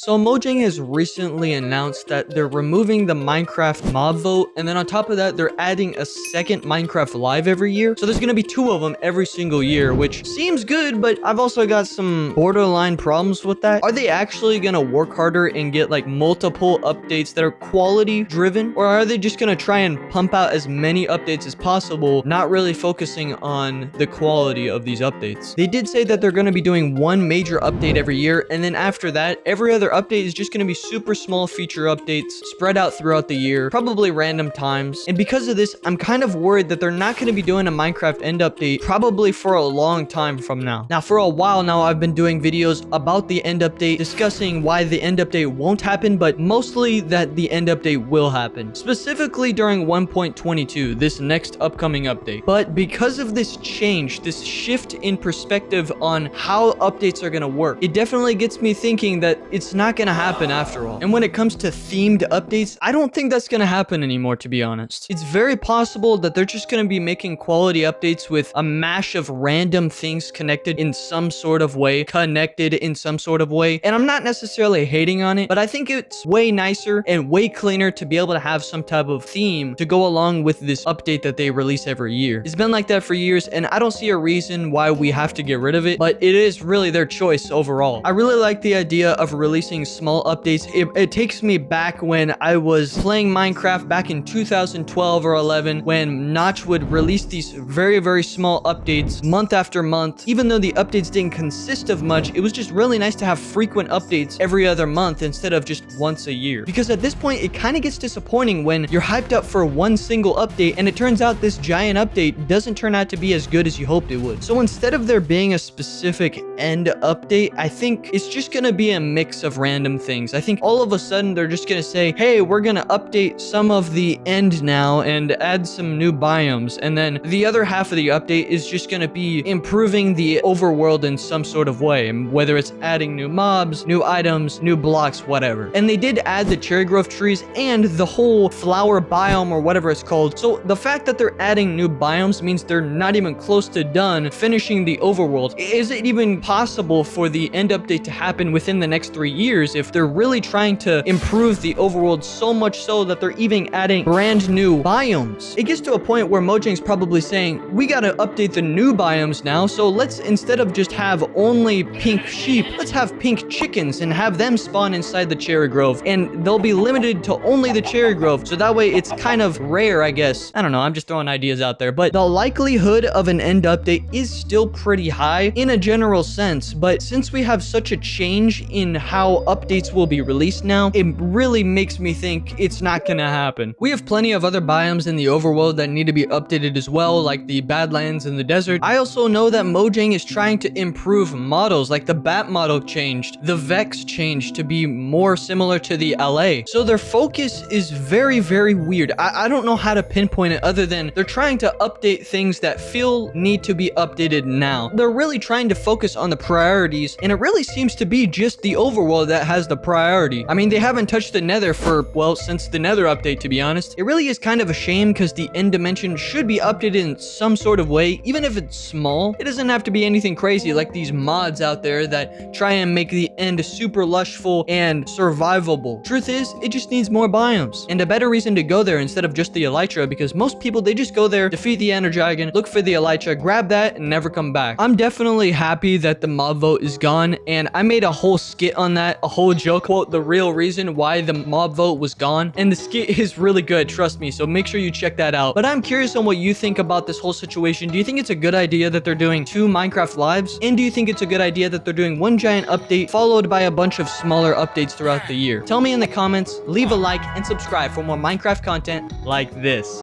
So Mojang has recently announced that they're removing the Minecraft mob vote, and then on top of that, they're adding a second Minecraft Live every year. So there's gonna be two of them every single year, which seems good, but I've also got some borderline problems with that. Are they actually gonna work harder and get like multiple updates that are quality driven? Or are they just gonna try and pump out as many updates as possible, not really focusing on the quality of these updates? They did say that they're gonna be doing one major update every year, and then after that, every other update is just going to be super small feature updates spread out throughout the year, probably random times. And because of this, I'm kind of worried that they're not going to be doing a Minecraft end update probably for a long time from now. Now, for a while now, I've been doing videos about the end update, discussing why the end update won't happen, but mostly that the end update will happen, specifically during 1.22, this next upcoming update. But because of this change, this shift in perspective on how updates are going to work, it definitely gets me thinking that it's not gonna happen after all. And when it comes to themed updates, I don't think that's gonna happen anymore, to be honest. It's very possible that they're just gonna be making quality updates with a mash of random things connected in some sort of way, and I'm not necessarily hating on it, but I think it's way nicer and way cleaner to be able to have some type of theme to go along with this update that they release every year. It's been like that for years, and I don't see a reason why we have to get rid of it, but it is really their choice overall. I really like the idea of releasing small updates. It takes me back when I was playing Minecraft back in 2012 or 11, when Notch would release these very small updates month after month. Even though the updates didn't consist of much, it was just really nice to have frequent updates every other month instead of just once a year. Because at this point, it kind of gets disappointing when you're hyped up for one single update and it turns out this giant update doesn't turn out to be as good as you hoped it would. So instead of there being a specific end update, I think it's just gonna be a mix of random things. I think all of a sudden they're just gonna say, hey, we're gonna update some of the end now and add some new biomes, and then the other half of the update is just gonna be improving the overworld in some sort of way, whether it's adding new mobs, new items, new blocks, whatever. And they did add the cherry grove trees and the whole flower biome or whatever it's called. So the fact that they're adding new biomes means they're not even close to done finishing the overworld. Is it even possible for the end update to happen within the next 3 years if they're really trying to improve the overworld so much so that they're even adding brand new biomes? It gets to a point where Mojang's probably saying, we gotta update the new biomes now, so let's, instead of just have only pink sheep, let's have pink chickens and have them spawn inside the cherry grove, and they'll be limited to only the cherry grove, so that way it's kind of rare, I guess. I don't know, I'm just throwing ideas out there, but the likelihood of an end update is still pretty high in a general sense. But since we have such a change in how updates will be released now, it really makes me think it's not gonna happen. We have plenty of other biomes in the overworld that need to be updated as well, like the Badlands and the desert. I also know that Mojang is trying to improve models, like the Bat model changed, the Vex changed to be more similar to the LA. So their focus is very weird. I don't know how to pinpoint it other than they're trying to update things that feel need to be updated now. They're really trying to focus on the priorities, and it really seems to be just the overworld that has the priority. I mean, they haven't touched the nether for, well, since the nether update, to be honest. It really is kind of a shame because the end dimension should be updated in some sort of way, even if it's small. It doesn't have to be anything crazy like these mods out there that try and make the end super lushful and survivable. Truth is, it just needs more biomes and a better reason to go there instead of just the elytra, because most people, they just go there, defeat the ender dragon, look for the elytra, grab that, and never come back. I'm definitely happy that the mob vote is gone, and I made a whole skit on that, a whole joke, quote, the real reason why the mob vote was gone, and the skit is really good, trust me, so make sure you check that out. But I'm curious on what you think about this whole situation. Do you think it's a good idea that they're doing 2 Minecraft lives? And do you think it's a good idea that they're doing one giant update followed by a bunch of smaller updates throughout the year? Tell me in the comments, leave a like, and subscribe for more Minecraft content like this.